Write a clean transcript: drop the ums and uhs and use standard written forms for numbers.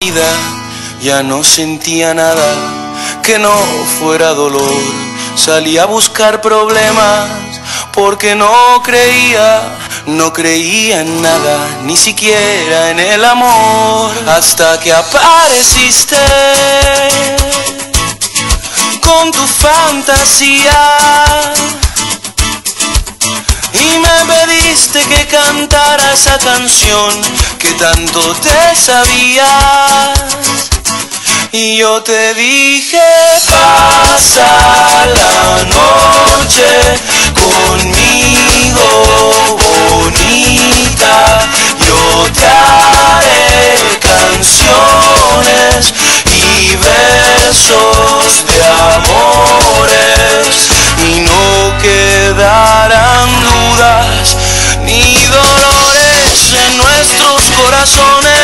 vida ya no sentía nada que no fuera dolor. Salí a buscar problemas porque no creía en nada, ni siquiera en el amor. Hasta que apareciste con tu fantasía y me pediste que cantara esa canción que tanto te sabías. Y yo te dije, pasa la noche conmigo, bonita. Yo te haré canciones y versos de amores, y no quedarán dudas ni dolores en nuestros corazones.